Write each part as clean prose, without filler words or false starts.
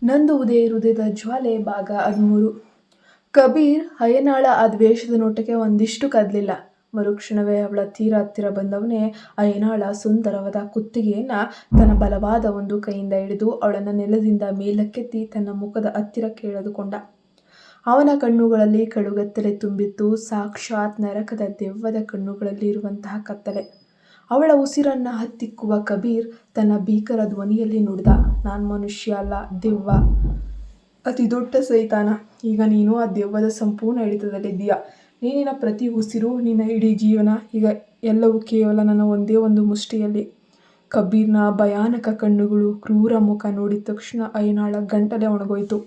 ನಂದುವುದೇ ಹೃದಯದ ಜ್ವಾಲೆ ಭಾಗ 13. ಕಬೀರ್ ಅಯ್ಯನಾಳ ಆ ದ್ವೇಷದ ನೋಟಕ್ಕೆ ಒಂದಿಷ್ಟು ಕದಲಿಲ್ಲ. ಮರುಕ್ಷಣವೇ ಅವಳ ತೀರ ಹತ್ತಿರ ಬಂದವನೇ ಅಯ್ಯನಾಳ ಸುಂದರವಾದ ಕುತ್ತಿಗೆಯನ್ನ ತನ್ನ ಬಲವಾದ ಒಂದು ಕೈಯಿಂದ ಹಿಡಿದು ಅವಳನ್ನು ನೆಲದಿಂದ ಮೇಲಕ್ಕೆತ್ತಿ ತನ್ನ ಮುಖದ ಹತ್ತಿರಕ್ಕೆ ಎಳೆದುಕೊಂಡ. ಅವನ ಕಣ್ಣುಗಳಲ್ಲಿ ಕಡುಗತ್ತಲೆ ತುಂಬಿತ್ತು, ಸಾಕ್ಷಾತ್ ನರಕದ ದೆವ್ವದ ಕಣ್ಣುಗಳಲ್ಲಿ ಇರುವಂತಹ ಕತ್ತಲೆ. ಅವಳ ಉಸಿರನ್ನ ಹತ್ತಿಕ್ಕುವ ಕಬೀರ್ ತನ್ನ ಭೀಕರ ಧ್ವನಿಯಲ್ಲಿ ನುಡಿದ, ನಾನು ಮನುಷ್ಯ ಅಲ್ಲ, ದೆವ್ವ, ಅತಿ ದೊಡ್ಡ ಸೈತಾನ. ಈಗ ನೀನು ಆ ದೆವ್ವದ ಸಂಪೂರ್ಣ ಹಿಡಿತದಲ್ಲಿದ್ದೀಯ. ನೀನಿನ ಪ್ರತಿ ಉಸಿರು, ನಿನ್ನ ಇಡೀ ಜೀವನ, ಈಗ ಎಲ್ಲವೂ ಕೇವಲ ನನ್ನ ಒಂದೇ ಒಂದು ಮುಷ್ಟಿಯಲ್ಲಿ. ಕಬೀರ್ನ ಭಯಾನಕ ಕಣ್ಣುಗಳು, ಕ್ರೂರ ಮುಖ ನೋಡಿದ ತಕ್ಷಣ ಅಯ್ಯನಾಳ ಗಂಟಲೆ ಒಣಗೋಯ್ತು.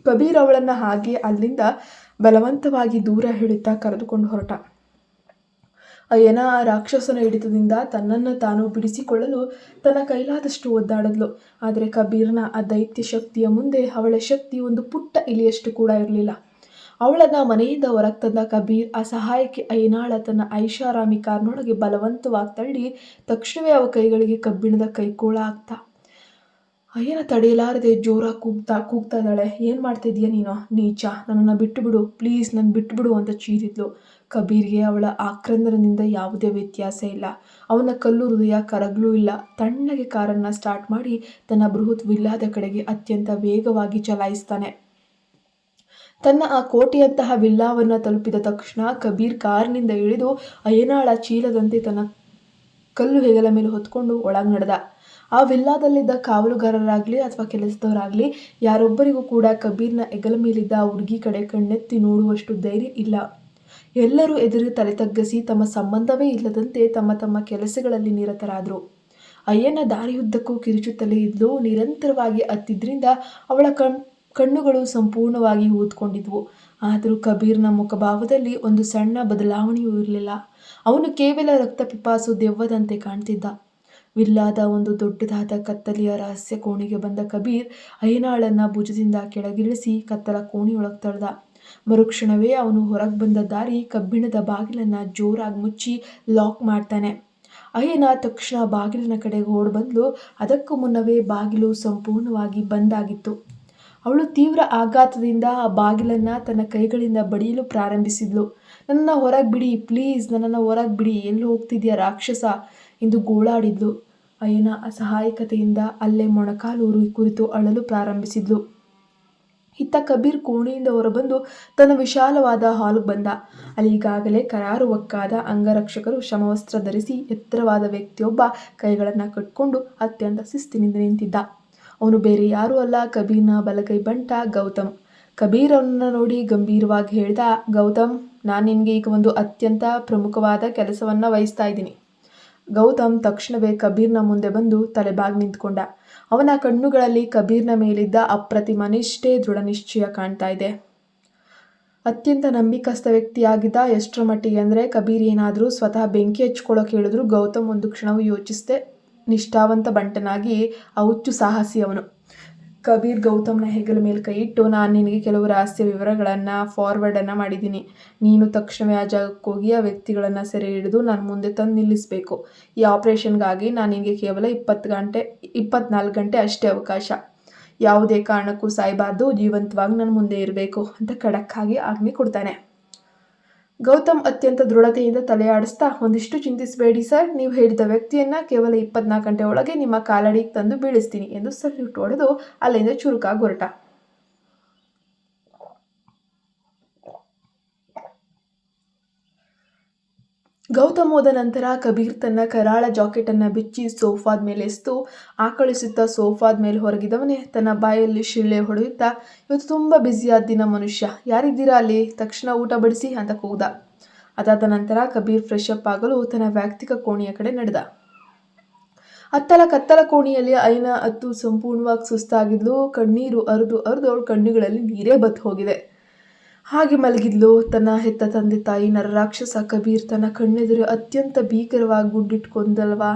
ಕಬೀರ್ ಅವಳನ್ನ ಹಾಗೆ ಅಲ್ಲಿಂದ ಬಲವಂತವಾಗಿ ದೂರ ಹಿಡಿತಾ ಕರೆದುಕೊಂಡು ಹೊರಟ. ಅಯ್ಯನ ಆ ರಾಕ್ಷಸನ ಹಿಡಿತದಿಂದ ತನ್ನನ್ನು ತಾನು ಬಿಡಿಸಿಕೊಳ್ಳಲು ತನ್ನ ಕೈಲಾದಷ್ಟು ಒದ್ದಾಡಿದ್ಲು. ಆದರೆ ಕಬೀರ್ನ ಆ ದೈತ್ಯ ಶಕ್ತಿಯ ಮುಂದೆ ಅವಳ ಶಕ್ತಿ ಒಂದು ಪುಟ್ಟ ಇಲಿಯಷ್ಟು ಕೂಡ ಇರಲಿಲ್ಲ. ಅವಳನ್ನ ಮನೆಯಿಂದ ಹೊರಗೆ ತಂದ ಕಬೀರ್ ಆ ಸಹಾಯಕ್ಕೆ ಅಯ್ಯನಾಳ ತನ್ನ ಐಷಾರಾಮಿ ಕಾರ್ನೊಳಗೆ ಬಲವಂತವಾಗಿ ತಳ್ಳಿ ತಕ್ಷಣವೇ ಅವ ಕೈಗಳಿಗೆ ಕಬ್ಬಿಣದ ಕೈಕೋಳ ಆಗ್ತಾ. ಅಯ್ಯನ ತಡೆಯಲಾರದೆ ಜೋರಾಗಿ ಕೂಗ್ತಾ ಇದ್ದಾಳೆ, ಏನು ಮಾಡ್ತಿದ್ಯಾ ನೀನು ನೀಚ, ನನ್ನನ್ನು ಬಿಟ್ಟು ಬಿಡು, ಪ್ಲೀಸ್ ನನ್ನ ಬಿಟ್ಟು ಬಿಡು ಅಂತ ಚೀರಿದ್ಲು. ಕಬೀರ್ಗೆ ಅವಳ ಆಕ್ರಂದನದಿಂದ ಯಾವುದೇ ವ್ಯತ್ಯಾಸ ಇಲ್ಲ. ಅವನ ಕಲ್ಲು ಹೃದಯ ಕರಗಲೂ ಇಲ್ಲ. ತಣ್ಣಗೆ ಕಾರನ್ನು ಸ್ಟಾರ್ಟ್ ಮಾಡಿ ತನ್ನ ಬೃಹತ್ ವಿಲ್ಲಾದ ಕಡೆಗೆ ಅತ್ಯಂತ ವೇಗವಾಗಿ ಚಲಾಯಿಸ್ತಾನೆ. ತನ್ನ ಆ ಕೋಟೆಯಂತಹ ವಿಲ್ಲಾವನ್ನು ತಲುಪಿದ ತಕ್ಷಣ ಕಬೀರ್ ಕಾರಿನಿಂದ ಇಳಿದು ಅಯ್ಯನಾಳ ಚೀಲದಂತೆ ತನ್ನ ಕಲ್ಲು ಹೆಗಲ ಮೇಲೆ ಹೊತ್ಕೊಂಡು ಒಳಗೆ ನಡೆದ. ಆ ವಿಲ್ಲಾದಲ್ಲಿದ್ದ ಕಾವಲುಗಾರರಾಗಲಿ ಅಥವಾ ಕೆಲಸದವರಾಗಲಿ ಯಾರೊಬ್ಬರಿಗೂ ಕೂಡ ಕಬೀರ್ನ ಹೆಗಲ ಮೇಲಿದ್ದ ಆ ಹುಡುಗಿ ಕಡೆ ಕಣ್ಣೆತ್ತಿ ನೋಡುವಷ್ಟು ಧೈರ್ಯ ಇಲ್ಲ. ಎಲ್ಲರೂ ಎದುರು ತಲೆ ತಗ್ಗಿಸಿ ತಮ್ಮ ಸಂಬಂಧವೇ ಇಲ್ಲದಂತೆ ತಮ್ಮ ತಮ್ಮ ಕೆಲಸಗಳಲ್ಲಿ ನಿರತರಾದರು. ಅಯ್ಯನ ದಾರಿಯುದ್ದಕ್ಕೂ ಕಿರುಚುತ್ತಲೇ ಇದ್ಲು. ನಿರಂತರವಾಗಿ ಹತ್ತಿದ್ರಿಂದ ಅವಳ ಕಣ್ಣುಗಳು ಸಂಪೂರ್ಣವಾಗಿ ಊದ್ಕೊಂಡಿದ್ವು. ಆದರೂ ಕಬೀರ್ನ ಮುಖಭಾವದಲ್ಲಿ ಒಂದು ಸಣ್ಣ ಬದಲಾವಣೆಯೂ ಇರಲಿಲ್ಲ. ಅವನು ಕೇವಲ ರಕ್ತ ಪಿಪಾಸು ದೆವ್ವದಂತೆ ಕಾಣ್ತಿದ್ದ. ವಿಲ್ಲಾದ ಒಂದು ದೊಡ್ಡದಾದ ಕತ್ತಲೆಯ ರಹಸ್ಯ ಕೋಣೆಗೆ ಬಂದ ಕಬೀರ್ ಅಯ್ಯನಾಳನ್ನ ಭುಜದಿಂದ ಕೆಳಗಿಳಿಸಿ ಕತ್ತಲ ಕೋಣೆಯೊಳಗೆ ತಳ್ದ. ಮರುಕ್ಷಣವೇ ಅವನು ಹೊರಗೆ ಬಂದ ದಾರಿ ಕಬ್ಬಿಣದ ಬಾಗಿಲನ್ನ ಜೋರಾಗಿ ಮುಚ್ಚಿ ಲಾಕ್ ಮಾಡ್ತಾನೆ. ಅಯ್ಯನ ತಕ್ಷಣ ಬಾಗಿಲಿನ ಕಡೆಗೆ ಓಡ್ ಬಂದ್ಲು. ಅದಕ್ಕೂ ಮುನ್ನವೇ ಬಾಗಿಲು ಸಂಪೂರ್ಣವಾಗಿ ಬಂದಾಗಿತ್ತು. ಅವಳು ತೀವ್ರ ಆಘಾತದಿಂದ ಆ ಬಾಗಿಲನ್ನ ತನ್ನ ಕೈಗಳಿಂದ ಬಡಿಯಲು ಪ್ರಾರಂಭಿಸಿದ್ಲು. ನನ್ನನ್ನು ಹೊರಗೆ ಬಿಡಿ, ಪ್ಲೀಸ್, ನನ್ನನ್ನು ಹೊರಗೆ ಬಿಡಿ, ಎಲ್ಲಿ ಹೋಗ್ತಿದ್ಯಾ ರಾಕ್ಷಸ ಎಂದು ಗೋಳಾಡಿದ್ಲು. ಅಯ್ಯನ ಅಸಹಾಯಕತೆಯಿಂದ ಅಲ್ಲೇ ಮೊಣಕಾಲೂರು ಕುರಿತು ಅಳಲು ಪ್ರಾರಂಭಿಸಿದ್ಲು. ಇತ್ತ ಕಬೀರ್ ಕೋಣೆಯಿಂದ ಹೊರಬಂದು ತನ್ನ ವಿಶಾಲವಾದ ಹಾಲ್ಗೆ ಬಂದ. ಅಲ್ಲಿ ಈಗಾಗಲೇ ಕರಾರುವಕ್ಕಾದ ಅಂಗರಕ್ಷಕರು ಶಮವಸ್ತ್ರ ಧರಿಸಿ ಎತ್ತರವಾದ ವ್ಯಕ್ತಿಯೊಬ್ಬ ಕೈಗಳನ್ನು ಕಟ್ಕೊಂಡು ಅತ್ಯಂತ ಶಿಸ್ತಿನಿಂದ ನಿಂತಿದ್ದ. ಅವನು ಬೇರೆ ಯಾರೂ ಅಲ್ಲ, ಕಬೀರ್ನ ಬಲಗೈ ಬಂಟ ಗೌತಮ್. ಕಬೀರ್ ಅವನನ್ನು ನೋಡಿ ಗಂಭೀರವಾಗಿ ಹೇಳ್ದ, ಗೌತಮ್, ನಾನು ನಿನಗೆ ಈಗ ಒಂದು ಅತ್ಯಂತ ಪ್ರಮುಖವಾದ ಕೆಲಸವನ್ನು ವಹಿಸ್ತಾ ಇದ್ದೀನಿ. ಗೌತಮ್ ತಕ್ಷಣವೇ ಕಬೀರ್ನ ಮುಂದೆ ಬಂದು ತಲೆಬಾಗಿ ನಿಂತ್ಕೊಂಡ. ಅವನ ಕಣ್ಣುಗಳಲ್ಲಿ ಕಬೀರ್ನ ಮೇಲಿದ್ದ ಅಪ್ರತಿಮ ನಿಷ್ಠೆ, ದೃಢ ನಿಶ್ಚಯ ಕಾಣ್ತಾ ಇದೆ. ಅತ್ಯಂತ ನಂಬಿಕಸ್ಥ ವ್ಯಕ್ತಿಯಾಗಿದ್ದ. ಎಷ್ಟರ ಮಟ್ಟಿಗೆ ಅಂದರೆ ಕಬೀರ್ ಏನಾದರೂ ಸ್ವತಃ ಬೆಂಕಿ ಹಚ್ಕೊಳ್ಳೋಕೆ ಹೇಳಿದ್ರು ಗೌತಮ್ ಒಂದು ಕ್ಷಣವೂ ಯೋಚಿಸದೆ ನಿಷ್ಠಾವಂತ ಬಂಟನಾಗಿ ಆ ಹುಚ್ಚು ಸಾಹಸಿ ಅವನು. ಕಬೀರ್ ಗೌತಮ್ನ ಹೆಗಲ ಮೇಲೆ ಕೈ ಇಟ್ಟು, ನಾನು ನಿನಗೆ ಕೆಲವು ರಹಸ್ಯ ವಿವರಗಳನ್ನು ಫಾರ್ವರ್ಡನ್ನು ಮಾಡಿದ್ದೀನಿ. ನೀನು ತಕ್ಷಣವೇ ಆ ಜಾಗಕ್ಕೆ ಹೋಗಿ ಆ ವ್ಯಕ್ತಿಗಳನ್ನು ಸೆರೆ ಹಿಡಿದು ನಾನು ಮುಂದೆ ತಂದು ನಿಲ್ಲಿಸಬೇಕು. ಈ ಆಪರೇಷನ್ಗಾಗಿ ನಾನು ನಿನಗೆ ಕೇವಲ 24 ಗಂಟೆ ಅಷ್ಟೇ ಅವಕಾಶ. ಯಾವುದೇ ಕಾರಣಕ್ಕೂ ಸಾಯಬಾರ್ದು, ಜೀವಂತವಾಗಿ ನನ್ನ ಮುಂದೆ ಇರಬೇಕು ಅಂತ ಖಡಕ್ಕಾಗಿ ಆಜ್ಞೆ ಕೊಡ್ತಾನೆ. ಗೌತಮ್ ಅತ್ಯಂತ ದೃಢತೆಯಿಂದ ತಲೆ ಆಡಿಸ್ತಾ, ಒಂದಿಷ್ಟು ಚಿಂತಿಸಬೇಡಿ ಸರ್, ನೀವು ಹೇಳಿದ ವ್ಯಕ್ತಿಯನ್ನ ಕೇವಲ 24 ಗಂಟೆ ಒಳಗೆ ನಿಮ್ಮ ಕಾಲಡಿಗೆ ತಂದು ಬೀಳಿಸ್ತೀನಿ ಎಂದು ಸಲ್ಯೂಟ್ ಹೊಡೆದು ಅಲ್ಲಿಂದ ಚುರುಕಾಗಿ ಹೊರಟ. ಗೌತಮ್ ಹೋದ ನಂತರ ಕಬೀರ್ ತನ್ನ ಕರಾಳ ಜಾಕೆಟನ್ನು ಬಿಚ್ಚಿ ಸೋಫಾದ ಮೇಲೆ ಎಸ್ತು ಆಕಳಿಸುತ್ತಾ ಸೋಫಾದ ಮೇಲೆ ಹೊರಗಿದವನೇ ತನ್ನ ಬಾಯಲ್ಲಿ ಶಿಳ್ಳೆ ಹೊಡೆಯುತ್ತಾ, ಇವತ್ತು ತುಂಬ ಬ್ಯುಸಿಯಾದ ದಿನ ಮನುಷ್ಯ, ಯಾರಿದ್ದೀರಾ ಅಲ್ಲಿ, ತಕ್ಷಣ ಊಟ ಬಡಿಸಿ ಅಂತ ಕೂಗ್ದ. ಅದಾದ ನಂತರ ಕಬೀರ್ ಫ್ರೆಶ್ ಅಪ್ ಆಗಲು ತನ್ನ ವೈಯಕ್ತಿಕ ಕೋಣೆಯ ಕಡೆ ನಡೆದ. ಕತ್ತಲ ಕೋಣೆಯಲ್ಲಿ ಅಯ್ಯನ ಅತ್ತು ಸಂಪೂರ್ಣವಾಗಿ ಸುಸ್ತಾಗಿದ್ಲು. ಕಣ್ಣೀರು ಅರಿದು ಅವಳ ಕಣ್ಣುಗಳಲ್ಲಿ ನೀರೇ ಬತ್ತು ಹೋಗಿದೆ. ಹಾಗೆ ಮಲಗಿದ್ಲು. ತನ್ನ ಹೆತ್ತ ತಂದೆ ತಾಯಿ ನರರಾಕ್ಷಸ ಕಬೀರ್ ತನ್ನ ಕಣ್ಣೆದುರು ಅತ್ಯಂತ ಭೀಕರವಾಗಿ ಗುಡ್ಡಿಟ್ಕೊಂಡಲ್ವಾ.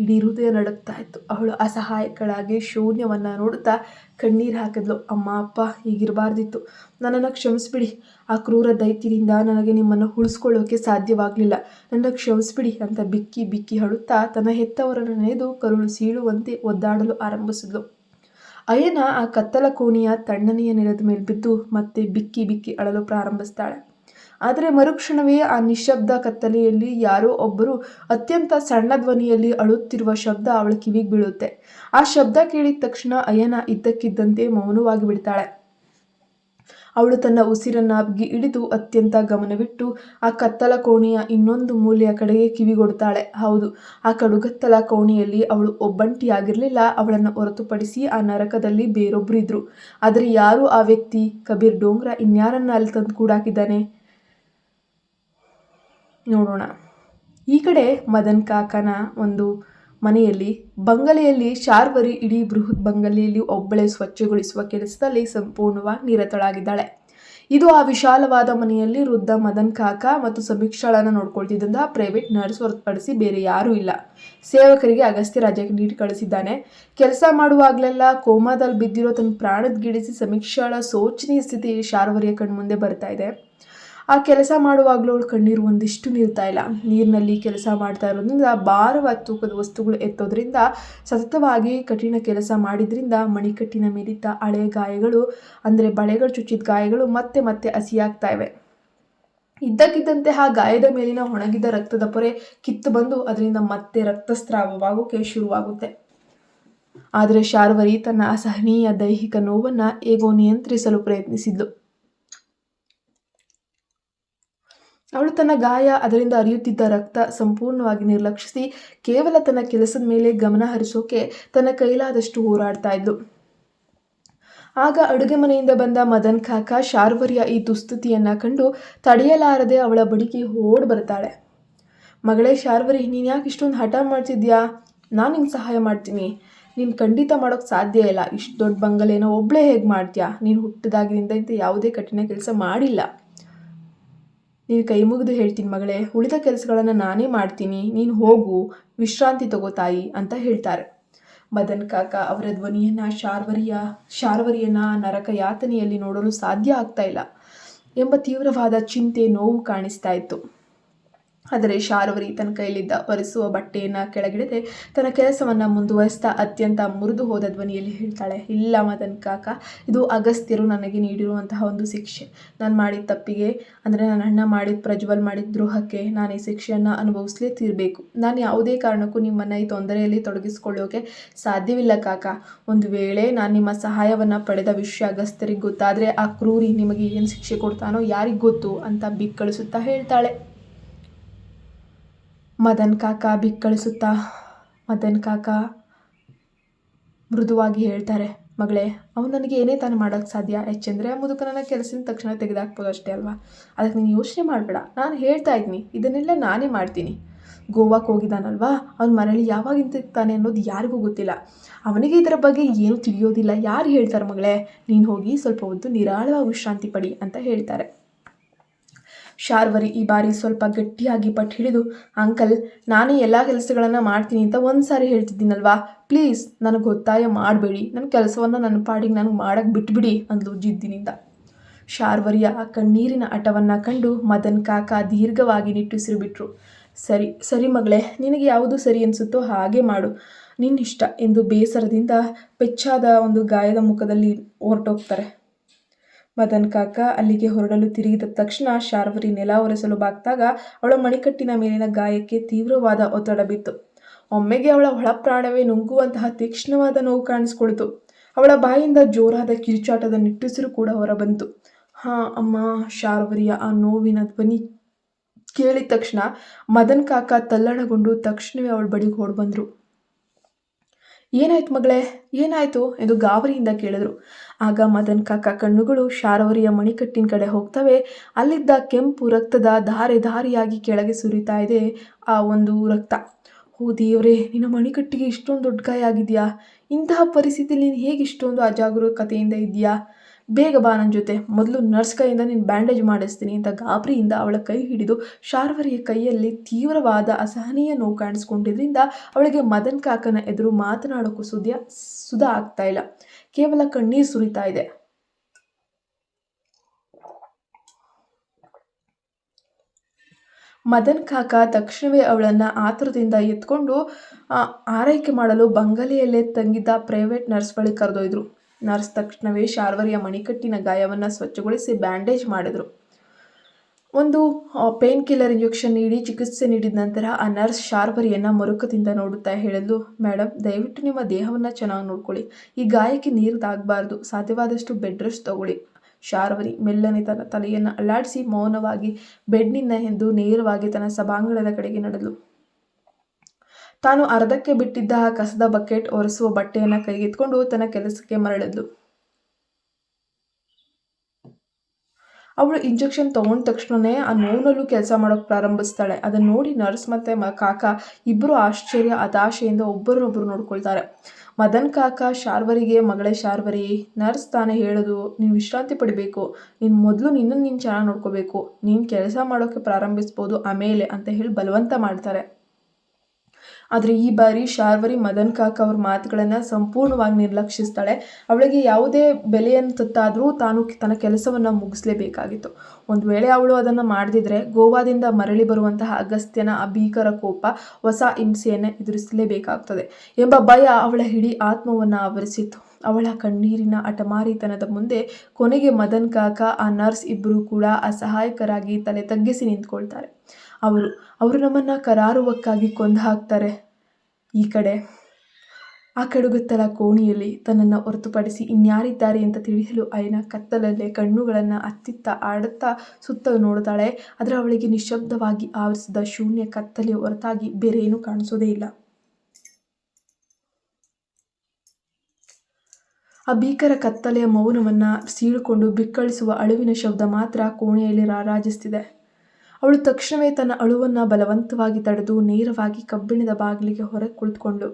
ಇಡೀ ಹೃದಯ ನಡುಗ್ತಾ ಇತ್ತು. ಅವಳು ಅಸಹಾಯಕಳಾಗಿ ಶೂನ್ಯವನ್ನು ನೋಡುತ್ತಾ ಕಣ್ಣೀರು ಹಾಕಿದ್ಲು. ಅಮ್ಮ, ಅಪ್ಪ, ಹೀಗಿರಬಾರ್ದಿತ್ತು, ನನ್ನನ್ನು ಕ್ಷಮಿಸ್ಬಿಡಿ. ಆ ಕ್ರೂರ ದೈತ್ಯದಿಂದ ನನಗೆ ನಿಮ್ಮನ್ನು ಉಳಿಸ್ಕೊಳ್ಳೋಕೆ ಸಾಧ್ಯವಾಗಲಿಲ್ಲ, ನನ್ನ ಕ್ಷಮಿಸ್ಬಿಡಿ ಅಂತ ಬಿಕ್ಕಿ ಬಿಕ್ಕಿ ಅಳುತ್ತಾ ತನ್ನ ಹೆತ್ತವರನ್ನು ನೆನೆದು ಕರುಳು ಸೀಳುವಂತೆ ಒದ್ದಾಡಲು ಆರಂಭಿಸಿದ್ಲು. ಅಯ್ಯನ ಆ ಕತ್ತಲ ಕೋಣೆಯ ತಣ್ಣನೆಯ ನೆಲದ ಮೇಲೆ ಬಿದ್ದು ಮತ್ತೆ ಬಿಕ್ಕಿ ಬಿಕ್ಕಿ ಅಳಲು ಪ್ರಾರಂಭಿಸ್ತಾಳೆ. ಆದರೆ ಮರುಕ್ಷಣವೇ ಆ ನಿಶ್ಶಬ್ದ ಕತ್ತಲೆಯಲ್ಲಿ ಯಾರೋ ಒಬ್ಬರು ಅತ್ಯಂತ ಸಣ್ಣ ಧ್ವನಿಯಲ್ಲಿ ಅಳುತ್ತಿರುವ ಶಬ್ದ ಅವಳ ಕಿವಿಗೆ ಬೀಳುತ್ತೆ. ಆ ಶಬ್ದ ಕೇಳಿದ ತಕ್ಷಣ ಅಯ್ಯನ ಇದ್ದಕ್ಕಿದ್ದಂತೆ ಮೌನವಾಗಿ ಬಿಡ್ತಾಳೆ. ಅವಳು ತನ್ನ ಉಸಿರನ್ನ ಹಿಡಿದು ಅತ್ಯಂತ ಗಮನವಿಟ್ಟು ಆ ಕತ್ತಲ ಕೋಣೆಯ ಇನ್ನೊಂದು ಮೂಲೆಯ ಕಡೆಗೆ ಕಿವಿಗೊಡ್ತಾಳೆ. ಹೌದು, ಆ ಕಡುಗತ್ತಲ ಕೋಣೆಯಲ್ಲಿ ಅವಳು ಒಬ್ಬಂಟಿಯಾಗಿರ್ಲಿಲ್ಲ. ಅವಳನ್ನು ಹೊರತುಪಡಿಸಿ ಆ ನರಕದಲ್ಲಿ ಬೇರೊಬ್ರು ಇದ್ರು. ಆದರೆ ಯಾರು ಆ ವ್ಯಕ್ತಿ? ಕಬೀರ್ ಡೋಂಗ್ರಾ ಇನ್ಯಾರನ್ನ ಅಲ್ಲಿ ತಂದು ಕೂಡಾಕಿದ್ದಾನೆ? ನೋಡೋಣ. ಈ ಕಡೆ ಮದನ್ ಕಾಕನ ಒಂದು ಮನೆಯಲ್ಲಿ ಬಂಗಲೆಯಲ್ಲಿ ಶಾರ್ವರಿ ಇಡೀ ಬೃಹತ್ ಬಂಗಲೆಯಲ್ಲಿ ಒಬ್ಬಳೇ ಸ್ವಚ್ಛಗೊಳಿಸುವ ಕೆಲಸದಲ್ಲಿ ಸಂಪೂರ್ಣವಾಗಿ ನಿರತಳಾಗಿದ್ದಾಳೆ. ಇದು ಆ ವಿಶಾಲವಾದ ಮನೆಯಲ್ಲಿ ವೃದ್ಧ ಮದನ್ ಕಾಕ ಮತ್ತು ಸಮೀಕ್ಷಾಳನ್ನು ನೋಡ್ಕೊಳ್ತಿದ್ದಂತಹ ಪ್ರೈವೇಟ್ ನರ್ಸ್ ಹೊರತುಪಡಿಸಿ ಬೇರೆ ಯಾರೂ ಇಲ್ಲ. ಸೇವಕರಿಗೆ ಅಗಸ್ತ್ಯ ರಜೆ ನೀಡಿ ಕಳಿಸಿದ್ದಾನೆ. ಕೆಲಸ ಮಾಡುವಾಗಲೆಲ್ಲ ಕೋಮಾದಲ್ಲಿ ಬಿದ್ದಿರೋ ತನ್ನ ಪ್ರಾಣದಗಿಡಿಸಿ ಸಮೀಕ್ಷಾಳ ಶೋಚನೀಯ ಸ್ಥಿತಿ ಶಾರ್ವರಿಯ ಕಣ್ಮುಂದೆ ಬರ್ತಾ ಇದೆ. ಆ ಕೆಲಸ ಮಾಡುವಾಗಲೂ ಅವಳು ಕಣ್ಣೀರು ಒಂದಿಷ್ಟು ನಿಲ್ತಾ ಇಲ್ಲ. ನೀರಿನಲ್ಲಿ ಕೆಲಸ ಮಾಡ್ತಾ ಇರೋದ್ರಿಂದ ಭಾರವಾದ ತೂಕದ ವಸ್ತುಗಳು ಎತ್ತೋದ್ರಿಂದ ಸತತವಾಗಿ ಕಠಿಣ ಕೆಲಸ ಮಾಡಿದ್ರಿಂದ ಮಣಿಕಟ್ಟಿನ ಮೇಲಿದ್ದ ಹಳೆ ಗಾಯಗಳು ಅಂದರೆ ಬಳೆಗಳು ಚುಚ್ಚಿದ ಗಾಯಗಳು ಮತ್ತೆ ಮತ್ತೆ ಹಸಿಯಾಗ್ತಾ ಇವೆ. ಇದ್ದಕ್ಕಿದ್ದಂತೆ ಆ ಗಾಯದ ಮೇಲಿನ ಒಣಗಿದ ರಕ್ತದ ಪೊರೆ ಕಿತ್ತು ಬಂದು ಅದರಿಂದ ಮತ್ತೆ ರಕ್ತಸ್ರಾವವಾಗೋಕೆ ಶುರುವಾಗುತ್ತೆ. ಆದರೆ ಶಾರ್ವರಿ ತನ್ನ ಅಸಹನೀಯ ದೈಹಿಕ ನೋವನ್ನ ಹೇಗೋ ನಿಯಂತ್ರಿಸಲು ಪ್ರಯತ್ನಿಸಿದ್ಲು. ಅವಳು ತನ್ನ ಗಾಯ, ಅದರಿಂದ ಹರಿಯುತ್ತಿದ್ದ ರಕ್ತ ಸಂಪೂರ್ಣವಾಗಿ ನಿರ್ಲಕ್ಷಿಸಿ ಕೇವಲ ತನ್ನ ಕೆಲಸದ ಮೇಲೆ ಗಮನ ಹರಿಸೋಕೆ ತನ್ನ ಕೈಲಾದಷ್ಟು ಹೋರಾಡ್ತಾ ಇದ್ಲು. ಆಗ ಅಡುಗೆ ಮನೆಯಿಂದ ಬಂದ ಮದನ್ ಕಾಕ ಶಾರ್ವರಿಯ ಈ ದುಸ್ಥಿತಿಯನ್ನ ಕಂಡು ತಡೆಯಲಾರದೆ ಅವಳ ಬಳಿಗೆ ಓಡ್ ಬರ್ತಾಳೆ. ಮಗಳೇ ಶಾರ್ವರಿ, ನೀನು ಯಾಕೆ ಇಷ್ಟೊಂದು ಹಠ ಮಾಡ್ತಿದ್ಯಾ? ನಾನು ನಿಂಗೆ ಸಹಾಯ ಮಾಡ್ತೀನಿ. ನೀನು ಖಂಡಿತ ಮಾಡೋಕ್ಕೆ ಸಾಧ್ಯ ಇಲ್ಲ. ಇಷ್ಟು ದೊಡ್ಡ ಬಂಗಲೆನ ಒಬ್ಳೇ ಹೇಗೆ ಮಾಡ್ತೀಯಾ? ನೀನು ಹುಟ್ಟಿದಾಗಿನಿಂದ ಇಂಥ ಯಾವುದೇ ಕಠಿಣ ಕೆಲಸ ಮಾಡಿಲ್ಲ. ನೀನು ಕೈ ಮುಗಿದು ಹೇಳ್ತೀನಿ ಮಗಳೇ, ಉಳಿದ ಕೆಲಸಗಳನ್ನು ನಾನೇ ಮಾಡ್ತೀನಿ, ನೀನು ಹೋಗು, ವಿಶ್ರಾಂತಿ ತಗೋತಾಯಿ ಅಂತ ಹೇಳ್ತಾರೆ. ಮದನ್ ಕಾಕ ಅವರ ಧ್ವನಿಯನ್ನು ಶಾರ್ವರಿಯನ್ನ ನರಕ ಯಾತನೆಯಲ್ಲಿ ನೋಡಲು ಸಾಧ್ಯ ಆಗ್ತಾ ಇಲ್ಲ ಎಂಬ ತೀವ್ರವಾದ ಚಿಂತೆ, ನೋವು ಕಾಣಿಸ್ತಾ ಇತ್ತು. ಆದರೆ ಶಾರ್ವರಿ ತನ್ನ ಕೈಲಿದ್ದ ಒರೆಸುವ ಬಟ್ಟೆಯನ್ನು ಕೆಳಗಿಡದೆ ತನ್ನ ಕೆಲಸವನ್ನು ಮುಂದುವರಿಸ್ತಾ ಅತ್ಯಂತ ಮುರಿದು ಹೋದ ಧ್ವನಿಯಲ್ಲಿ ಹೇಳ್ತಾಳೆ, ಇಲ್ಲ ಮದನ್ ಕಾಕ, ಇದು ಅಗಸ್ತ್ಯರು ನನಗೆ ನೀಡಿರುವಂತಹ ಒಂದು ಶಿಕ್ಷೆ. ನಾನು ಮಾಡಿದ ತಪ್ಪಿಗೆ, ಅಂದರೆ ನನ್ನ ಅಣ್ಣ ಮಾಡಿದ ಪ್ರಜ್ವಲ್ ಮಾಡಿದ ದ್ರೋಹಕ್ಕೆ ನಾನು ಈ ಶಿಕ್ಷೆಯನ್ನು ಅನುಭವಿಸಲೇ ತೀರಬೇಕು. ನಾನು ಯಾವುದೇ ಕಾರಣಕ್ಕೂ ನಿಮ್ಮನ್ನು ಈ ತೊಂದರೆಯಲ್ಲಿ ತೊಡಗಿಸ್ಕೊಳ್ಳೋಕೆ ಸಾಧ್ಯವಿಲ್ಲ ಕಾಕ. ಒಂದು ವೇಳೆ ನಾನು ನಿಮ್ಮ ಸಹಾಯವನ್ನು ಪಡೆದ ವಿಷಯ ಅಗಸ್ತ್ಯರಿಗೆ ಗೊತ್ತಾದರೆ ಆ ಕ್ರೂರಿ ನಿಮಗೆ ಏನು ಶಿಕ್ಷೆ ಕೊಡ್ತಾನೋ ಯಾರಿಗೆ ಗೊತ್ತು ಅಂತ ಬಿಕ್ಕಳಿಸುತ್ತಾ ಹೇಳ್ತಾಳೆ. ಮದನ್ ಕಾಕ ಮೃದುವಾಗಿ ಹೇಳ್ತಾರೆ, ಮಗಳೇ, ಅವನು ನನಗೆ ಏನೇ ತಾನು ಮಾಡೋಕ್ಕೆ ಸಾಧ್ಯ. ಯಾಕೆಂದರೆ ಆ ಮುದುಕನನ್ನ ಕೆಲಸದಿಂದ ತಕ್ಷಣ ತೆಗೆದಾಕ್ಬೋದು ಅಷ್ಟೇ ಅಲ್ವಾ? ಅದಕ್ಕೆ ನೀನು ಯೋಚನೆ ಮಾಡಬೇಡ. ನಾನು ಹೇಳ್ತಾ ಇದ್ದೀನಿ, ಇದನ್ನೆಲ್ಲ ನಾನೇ ಮಾಡ್ತೀನಿ. ಗೋವಾಕ್ಕೆ ಹೋಗಿದ್ದಾನಲ್ವಾ, ಅವ್ನ ಮರಳಿ ಯಾವಾಗ ಇಂತಿರ್ತಾನೆ ಅನ್ನೋದು ಯಾರಿಗೂ ಗೊತ್ತಿಲ್ಲ. ಅವನಿಗೆ ಇದರ ಬಗ್ಗೆ ಏನೂ ತಿಳಿಯೋದಿಲ್ಲ. ಯಾರು ಹೇಳ್ತಾರೆ ಮಗಳೇ? ನೀನು ಹೋಗಿ ಸ್ವಲ್ಪ ಹೊತ್ತು ನಿರಾಳವಾಗಿ ವಿಶ್ರಾಂತಿ ಪಡಿ ಅಂತ ಹೇಳ್ತಾರೆ. ಶಾರ್ವರಿ ಈ ಬಾರಿ ಸ್ವಲ್ಪ ಗಟ್ಟಿಯಾಗಿ ಪಟ್ಟು ಹಿಡಿದು, ಅಂಕಲ್, ನಾನೇ ಎಲ್ಲ ಕೆಲಸಗಳನ್ನು ಮಾಡ್ತೀನಿ ಅಂತ ಒಂದು ಸಾರಿ ಹೇಳ್ತಿದ್ದೀನಲ್ವಾ, ಪ್ಲೀಸ್ ನನಗೆ ಒತ್ತಾಯ ಮಾಡಬೇಡಿ. ನನ್ನ ಕೆಲಸವನ್ನು ನನ್ನ ಪಾಡಿಗೆ ನನಗೆ ಮಾಡೋಕ್ಕೆ ಬಿಟ್ಬಿಡಿ ಅಂದ್ಲು ಜಿದ್ದಿನಿಂದ. ಶಾರ್ವರಿಯ ಆ ಕಣ್ಣೀರಿನ ಹಠವನ್ನು ಕಂಡು ಮದನ್ ಕಾಕ ದೀರ್ಘವಾಗಿ ನಿಟ್ಟುಸಿರು ಬಿಟ್ರು. ಸರಿ ಮಗಳೇ, ನಿನಗೆ ಯಾವುದು ಸರಿ ಅನಿಸುತ್ತೋ ಹಾಗೆ ಮಾಡು, ನಿನ್ನಿಷ್ಟ ಎಂದು ಬೇಸರದಿಂದ ಪೆಚ್ಚಾದ ಒಂದು ಗಾಯದ ಮುಖದಲ್ಲಿ ಹೊರಟೋಗ್ತಾರೆ. ಮದನ್ ಕಾಕ ಅಲ್ಲಿಗೆ ಹೊರಡಲು ತಿರುಗಿದ ತಕ್ಷಣ ಶಾರ್ವರಿ ನೆಲ ಒರೆಸಲು ಬಾಗ್ದಾಗ ಅವಳ ಮಣಿಕಟ್ಟಿನ ಮೇಲಿನ ಗಾಯಕ್ಕೆ ತೀವ್ರವಾದ ಒತ್ತಡ ಬಿತ್ತು. ಒಮ್ಮೆಗೆ ಅವಳ ಒಳಪ್ರಾಣವೇ ನುಂಗುವಂತಹ ತೀಕ್ಷ್ಣವಾದ ನೋವು ಕಾಣಿಸ್ಕೊಳ್ತು. ಅವಳ ಬಾಯಿಂದ ಜೋರಾದ ಕಿರುಚಾಟದ ನಿಟ್ಟುಸಿರು ಕೂಡ ಹೊರಬಂತು. ಹಾ ಅಮ್ಮ. ಶಾರ್ವರಿಯ ಆ ನೋವಿನ ಧ್ವನಿ ಕೇಳಿದ ತಕ್ಷಣ ಮದನ್ ಕಾಕ ತಲ್ಲಣಗೊಂಡು ತಕ್ಷಣವೇ ಅವಳ ಬಳಿಗೆ ಓಡ್ ಬಂದ್ರು. ಏನಾಯ್ತು ಮಗಳೇ, ಏನಾಯ್ತು ಎಂದು ಗಾಬರಿಯಿಂದ ಕೇಳಿದ್ರು. ಆಗ ಮದನ್ ಕಾಕ ಕಣ್ಣುಗಳು ಶಾರ್ವರಿಯ ಮಣಿಕಟ್ಟಿನ ಕಡೆ ಹೋಗ್ತವೆ. ಅಲ್ಲಿದ್ದ ಕೆಂಪು ರಕ್ತದ ಧಾರೆ ಧಾರೆಯಾಗಿ ಕೆಳಗೆ ಸುರಿತಾ ಇದೆ ಆ ಒಂದು ರಕ್ತ. ಓ ದೇವ್ರೇ, ನಿನ್ನ ಮಣಿಕಟ್ಟಿಗೆ ಇಷ್ಟೊಂದು ದೊಡ್ಡ ಗಾಯ ಆಗಿದೆಯಾ? ಇಂತಹ ಪರಿಸ್ಥಿತಿಯಲ್ಲಿ ನೀನು ಹೇಗೆ ಇಷ್ಟೊಂದು ಅಜಾಗರೂಕತೆಯಿಂದ ಇದೆಯಾ? ಬೇಗ ಬಾ ನನ್ನ ಜೊತೆ, ಮೊದಲು ನರ್ಸ್ ಕೈಯಿಂದ ನೀನು ಬ್ಯಾಂಡೇಜ್ ಮಾಡಿಸ್ತೀನಿ ಅಂತ ಗಾಬರಿಯಿಂದ ಅವಳ ಕೈ ಹಿಡಿದು ಶಾರ್ವರಿಯ ಕೈಯಲ್ಲಿ ತೀವ್ರವಾದ ಅಸಹನೀಯ ನೋವು ಕಾಣಿಸ್ಕೊಂಡಿದ್ರಿಂದ ಅವಳಿಗೆ ಮದನ್ ಕಾಕನ ಎದುರು ಮಾತನಾಡೋಕ್ಕೂ ಸುಧಾ ಆಗ್ತಾ ಇಲ್ಲ. ಕೇವಲ ಕಣ್ಣೀರು ಸುರಿತಾ ಇದೆ. ಮದನ್ ಕಾಕ ತಕ್ಷಣವೇ ಅವಳನ್ನು ಆತುರದಿಂದ ಎತ್ಕೊಂಡು ಆರೈಕೆ ಮಾಡಲು ಬಂಗಲೆಯಲ್ಲೇ ತಂಗಿದ್ದ ಪ್ರೈವೇಟ್ ನರ್ಸ್ ಬಳಿ ಕರೆದೊಯ್ದರು. ನರ್ಸ್ ತಕ್ಷಣವೇ ಶಾರ್ವರಿಯ ಮಣಿಕಟ್ಟಿನ ಗಾಯವನ್ನು ಸ್ವಚ್ಛಗೊಳಿಸಿ ಬ್ಯಾಂಡೇಜ್ ಮಾಡಿದರು. ಒಂದು ಪೇನ್ ಕಿಲ್ಲರ್ ಇಂಜೆಕ್ಷನ್ ನೀಡಿ ಚಿಕಿತ್ಸೆ ನೀಡಿದ ನಂತರ ಆ ನರ್ಸ್ ಶಾರ್ವರಿಯನ್ನು ಮರುಕದಿಂದ ನೋಡುತ್ತಾ ಹೇಳಿದ್ಲು, ಮೇಡಮ್, ದಯವಿಟ್ಟು ನಿಮ್ಮ ದೇಹವನ್ನು ಚೆನ್ನಾಗಿ ನೋಡ್ಕೊಳ್ಳಿ. ಈ ಗಾಯಕ್ಕೆ ನೀರು ತಾಗಬಾರ್ದು. ಸಾಧ್ಯವಾದಷ್ಟು ಬೆಡ್ ರೆಸ್ಟ್ ತಗೊಳ್ಳಿ. ಶಾರ್ವರಿ ಮೆಲ್ಲನೆ ತನ್ನ ತಲೆಯನ್ನು ಅಲ್ಲಾಡಿಸಿ ಮೌನವಾಗಿ ಬೆಡ್ನಿಂದ ಎದ್ದು ನೇರವಾಗಿ ತನ್ನ ಸಭಾಂಗಣದ ಕಡೆಗೆ ನಡೆದಳು. ತಾನು ಅರ್ಧಕ್ಕೆ ಬಿಟ್ಟಿದ್ದ ಆ ಕಸದ ಬಕೆಟ್ ಒರೆಸುವ ಬಟ್ಟೆಯನ್ನು ಕೈಗೆತ್ಕೊಂಡು ತನ್ನ ಕೆಲಸಕ್ಕೆ ಮರಳಿದ್ಲು. ಅವಳು ಇಂಜೆಕ್ಷನ್ ತಗೊಂಡ ತಕ್ಷಣವೇ ಆ ನೋವಿನಲ್ಲೂ ಕೆಲಸ ಮಾಡೋಕೆ ಪ್ರಾರಂಭಿಸ್ತಾಳೆ. ಅದನ್ನು ನೋಡಿ ನರ್ಸ್ ಮತ್ತು ಕಾಕ ಇಬ್ಬರು ಆಶ್ಚರ್ಯ ಹತಾಶೆಯಿಂದ ಒಬ್ಬರನ್ನೊಬ್ಬರು ನೋಡ್ಕೊಳ್ತಾರೆ. ಮದನ್ ಕಾಕ ಶಾರ್ವರಿಗೆ, ಮಗಳೇ ಶಾರ್ವರಿ, ನರ್ಸ್ ತಾನೇ ಹೇಳೋದು, ನೀನು ವಿಶ್ರಾಂತಿ ಪಡಿಬೇಕು, ನೀನು ಮೊದಲು ನಿನ್ನನ್ನು ನೀನು ಚೆನ್ನಾಗಿ ನೋಡ್ಕೋಬೇಕು, ನೀನು ಕೆಲಸ ಮಾಡೋಕ್ಕೆ ಪ್ರಾರಂಭಿಸ್ಬೋದು ಆಮೇಲೆ ಅಂತ ಹೇಳಿ ಬಲವಂತ ಮಾಡ್ತಾರೆ. ಆದರೆ ಈ ಬಾರಿ ಶಾರ್ವರಿ ಮದನ್ ಕಾಕ ಅವ್ರ ಮಾತುಗಳನ್ನು ಸಂಪೂರ್ಣವಾಗಿ ನಿರ್ಲಕ್ಷಿಸ್ತಾಳೆ. ಅವಳಿಗೆ ಯಾವುದೇ ಬೆಲೆಯನ್ನು ತತ್ತಾದರೂ ತಾನು ತನ್ನ ಕೆಲಸವನ್ನು ಮುಗಿಸ್ಲೇಬೇಕಾಗಿತ್ತು. ಒಂದು ವೇಳೆ ಅವಳು ಅದನ್ನು ಮಾಡದಿದ್ದರೆ ಗೋವಾದಿಂದ ಮರಳಿ ಬರುವಂತಹ ಅಗಸ್ತ್ಯನ ಆ ಭೀಕರ ಕೋಪ ಹೊಸ ಹಿಂಸೆಯನ್ನು ಎದುರಿಸಲೇಬೇಕಾಗ್ತದೆ ಎಂಬ ಭಯ ಅವಳ ಇಡೀ ಆತ್ಮವನ್ನು ಆವರಿಸಿತ್ತು. ಅವಳ ಕಣ್ಣೀರಿನ ಹಠಮಾರಿತನದ ಮುಂದೆ ಕೊನೆಗೆ ಮದನ್ ಕಾಕ, ಆ ನರ್ಸ್ ಇಬ್ಬರೂ ಕೂಡ ಅಸಹಾಯಕರಾಗಿ ತಲೆ ತಗ್ಗಿಸಿ ನಿಂತ್ಕೊಳ್ತಾರೆ. ಅವರು ನಮ್ಮನ್ನು ಕರಾರುವಕ್ಕಾಗಿ ಕೊಂದು ಹಾಕ್ತಾರೆ. ಈ ಕಡೆ ಆ ಕಡುಗುತ್ತಲ ಕೋಣೆಯಲ್ಲಿ ತನ್ನನ್ನು ಹೊರತುಪಡಿಸಿ ಇನ್ಯಾರಿದ್ದಾರೆ ಅಂತ ತಿಳಿಯಲು ಅಯ್ಯನ ಕತ್ತಲಲ್ಲೇ ಕಣ್ಣುಗಳನ್ನು ಅತ್ತಿತ್ತ ಆಡುತ್ತಾ ಸುತ್ತ ನೋಡ್ತಾಳೆ. ಆದರೆ ಅವಳಿಗೆ ನಿಶ್ಶಬ್ದವಾಗಿ ಆವರಿಸಿದ ಶೂನ್ಯ ಕತ್ತಲೆಯ ಹೊರತಾಗಿ ಬೇರೆ ಏನೂ ಕಾಣಿಸೋದೇ ಇಲ್ಲ. ಆ ಭೀಕರ ಕತ್ತಲೆಯ ಮೌನವನ್ನು ಸೀಳಿಕೊಂಡು ಬಿಕ್ಕಳಿಸುವ ಅಳುವಿನ ಶಬ್ದ ಮಾತ್ರ ಕೋಣೆಯಲ್ಲಿ ರಾರಾಜಿಸ್ತಿದೆ. ಅವಳು ತಕ್ಷಣವೇ ತನ್ನ ಅಳುವನ್ನು ಬಲವಂತವಾಗಿ ತಡೆದು ನೇರವಾಗಿ ಕಬ್ಬಿಣದ ಬಾಗಿಲಿಗೆ ಹೊರಗೆ ಕುಳಿತುಕೊಂಡ್ಳು.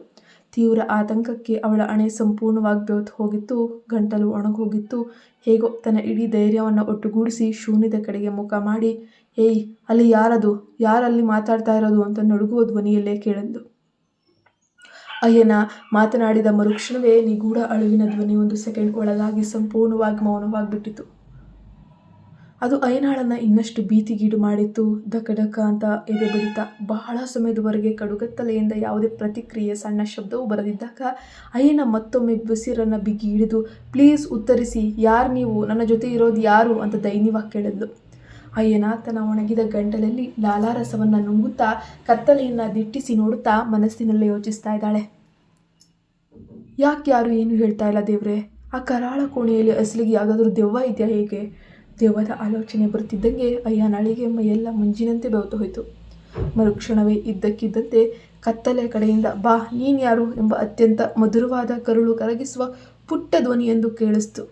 ತೀವ್ರ ಆತಂಕಕ್ಕೆ ಅವಳ ಹಣೆ ಸಂಪೂರ್ಣವಾಗಿ ಬೆವತು ಹೋಗಿತ್ತು, ಗಂಟಲು ಒಣಗೋಗಿತ್ತು. ಹೇಗೋ ತನ್ನ ಇಡೀ ಧೈರ್ಯವನ್ನು ಒಟ್ಟುಗೂಡಿಸಿ ಶೂನ್ಯದ ಕಡೆಗೆ ಮುಖ ಮಾಡಿ, ಏಯ್, ಅಲ್ಲಿ ಯಾರದು, ಯಾರಲ್ಲಿ ಮಾತಾಡ್ತಾ ಇರೋದು ಅಂತ ನಡುಗುವ ಧ್ವನಿಯಲ್ಲೇ ಕೇಳಿದ್ಲು. ಅಯ್ಯನ ಮಾತನಾಡಿದ ಮರುಕ್ಷಣವೇ ನಿಗೂಢ ಅಳುವಿನ ಧ್ವನಿ 1 ಸೆಕೆಂಡ್ ಒಳಗಾಗಿ ಸಂಪೂರ್ಣವಾಗಿ ಮೌನವಾಗಿ ಬಿಟ್ಟಿತು. ಅದು ಅಯ್ಯನಾಳನ್ನು ಇನ್ನಷ್ಟು ಭೀತಿಗೀಡು ಮಾಡಿತ್ತು. ಡಕ ಅಂತ ಎದೆ ಬಡಿತ. ಬಹಳ ಸಮಯದವರೆಗೆ ಕಡುಗತ್ತಲೆಯಿಂದ ಯಾವುದೇ ಪ್ರತಿಕ್ರಿಯೆ, ಸಣ್ಣ ಶಬ್ದವೂ ಬರದಿದ್ದಾಗ ಅಯ್ಯನ ಮತ್ತೊಮ್ಮೆ ಬಿಸಿರನ್ನು ಬಿಗಿ ಹಿಡಿದು, ಪ್ಲೀಸ್ ಉತ್ತರಿಸಿ, ಯಾರು ನೀವು, ನನ್ನ ಜೊತೆ ಇರೋದು ಯಾರು ಅಂತ ದೈನ್ಯವಾಗಿ ಕೇಳಿದ್ಲು. ಅಯ್ಯನ ತನ್ನ ಒಣಗಿದ ಗಂಟಲಲ್ಲಿ ಲಾಲಾರಸವನ್ನು ನುಂಗುತ್ತಾ ಕತ್ತಲೆಯನ್ನು ದಿಟ್ಟಿಸಿ ನೋಡುತ್ತಾ ಮನಸ್ಸಿನಲ್ಲೇ ಯೋಚಿಸ್ತಾ ಇದ್ದಾಳೆ. ಯಾಕೆ ಯಾರು ಏನು ಹೇಳ್ತಾ ಇಲ್ಲ ದೇವ್ರೆ? ಆ ಕರಾಳ ಕೋಣೆಯಲ್ಲಿ ಅಸಲಿಗೆ ಯಾವುದಾದ್ರೂ ದೆವ್ವ ಇದೆಯಾ ಹೇಗೆ? ದೆವ್ವದ ಆಲೋಚನೆ ಬರುತ್ತಿದ್ದಂಗೆ ಅಯ್ಯನಾಳಿಗೆ ಮೈಯೆಲ್ಲ ಮಂಜಿನಂತೆ ಬೆವತು ಹೋಯಿತು. ಮರುಕ್ಷಣವೇ ಇದ್ದಕ್ಕಿದ್ದಂತೆ ಕತ್ತಲೆ ಕಡೆಯಿಂದ, ಬಾ, ನೀನು ಯಾರು ಎಂಬ ಅತ್ಯಂತ ಮಧುರವಾದ ಕರುಳು ಕರಗಿಸುವ ಪುಟ್ಟ ಧ್ವನಿಯೊಂದು ಕೇಳಿಸ್ತು.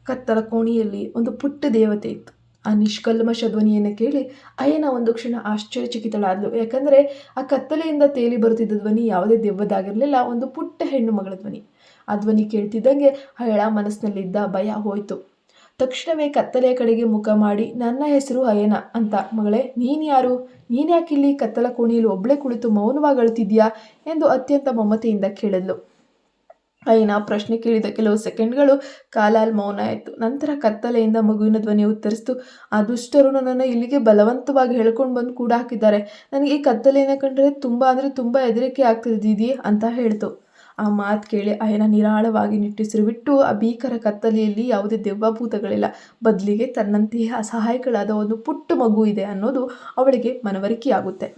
ಕತ್ತಲ ಕೋಣೆಯಲ್ಲಿ ಒಂದು ಪುಟ್ಟ ದೇವತೆ ಇತ್ತು. ಆ ನಿಷ್ಕಲ್ಮಶ ಧ್ವನಿಯನ್ನು ಕೇಳಿ ಅಯ್ಯನ ಒಂದು ಕ್ಷಣ ಆಶ್ಚರ್ಯಚಕಿತಳಾದ್ಲು. ಯಾಕಂದರೆ ಆ ಕತ್ತಲೆಯಿಂದ ತೇಲಿ ಬರುತ್ತಿದ್ದ ಧ್ವನಿ ಯಾವುದೇ ದೆವ್ವದಾಗಿರಲಿಲ್ಲ, ಒಂದು ಪುಟ್ಟ ಹೆಣ್ಣು ಮಗಳ ಧ್ವನಿ. ಆ ಧ್ವನಿ ಕೇಳ್ತಿದ್ದಂಗೆ ಅಯ್ಯಳ ಮನಸ್ಸಿನಲ್ಲಿದ್ದ ಭಯ ಹೋಯಿತು. ತಕ್ಷಣವೇ ಕತ್ತಲೆಯ ಕಡೆಗೆ ಮುಖ ಮಾಡಿ, ನನ್ನ ಹೆಸರು ಅಯ್ಯನ ಅಂತ. ಮಗಳೇ, ನೀನು ಯಾರು? ನೀನ್ಯಾಕಿಲ್ಲಿ ಕತ್ತಲ ಕೋಣೆಯಲ್ಲಿ ಒಬ್ಬಳೇ ಕುಳಿತು ಮೌನವಾಗಿ ಅಳುತ್ತಿದ್ಯಾ ಎಂದು ಅತ್ಯಂತ ಮಮತೆಯಿಂದ ಕೇಳಿದ್ಲು. ಅಯ್ಯನ ಪ್ರಶ್ನೆ ಕೇಳಿದ ಕೆಲವು ಸೆಕೆಂಡ್ಗಳು ಕಾಲಲ್ಲಿ ಮೌನ ಆಯಿತು. ನಂತರ ಕತ್ತಲೆಯಿಂದ ಮಗುವಿನ ಧ್ವನಿ ಉತ್ತರಿಸಿತು, ಆ ದುಷ್ಟರು ನನ್ನನ್ನು ಇಲ್ಲಿಗೆ ಬಲವಂತವಾಗಿ ಹೇಳ್ಕೊಂಡು ಬಂದು ಕೂಡ ಹಾಕಿದ್ದಾರೆ. ನನಗೆ ಈ ಕತ್ತಲೆಯನ್ನು ಕಂಡರೆ ತುಂಬ ಹೆದರಿಕೆ ಆಗ್ತದೆ ದೀದಿ ಅಂತ ಹೇಳ್ತು. ಆ ಮಾತು ಕೇಳಿ ಅಯ್ಯನ ನಿರಾಳವಾಗಿ ನಿಟ್ಟುಸಿರು ಬಿಟ್ಟು, ಆ ಭೀಕರ ಕತ್ತಲೆಯಲ್ಲಿ ಯಾವುದೇ ದೆವ್ವಭೂತಗಳಿಲ್ಲ, ಬದಲಿಗೆ ತನ್ನಂತೆಯೇ ಅಸಹಾಯಕಳಾದ ಒಂದು ಪುಟ್ಟ ಮಗು ಇದೆ ಅನ್ನೋದು ಅವಳಿಗೆ ಮನವರಿಕೆಯಾಗುತ್ತೆ.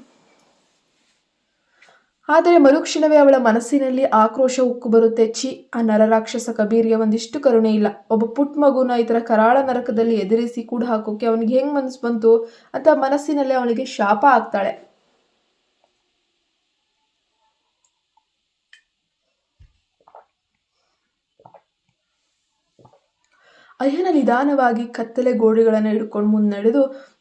ಆದರೆ ಮರುಕ್ಷಣವೇ ಅವಳ ಮನಸ್ಸಿನಲ್ಲಿ ಆಕ್ರೋಶ ಉಕ್ಕು ಬರುತ್ತೆ. ಛೀ, ಆ ನರರಾಕ್ಷಸ ಕಬೀರ್ಗೆ ಒಂದಿಷ್ಟು ಕರುಣೆ ಇಲ್ಲ. ಒಬ್ಬ ಪುಟ್ಟ ಮಗುನ ಈ ಥರ ಕರಾಳ ನರಕದಲ್ಲಿ ಎದುರಿಸಿ ಕೂಡ ಹಾಕೋಕೆ ಅವನಿಗೆ ಹೆಂಗೆ ಮನಸ್ಸು ಬಂತು ಅಂತ ಮನಸ್ಸಿನಲ್ಲಿ ಅವಳಿಗೆ ಶಾಪ ಆಗ್ತಾಳೆ. ಅಯ್ಯನ ನಿಧಾನವಾಗಿ ಕತ್ತಲೆ ಗೋಡೆಗಳನ್ನು ಹಿಡ್ಕೊಂಡು ಮುನ್ನಡೆದು,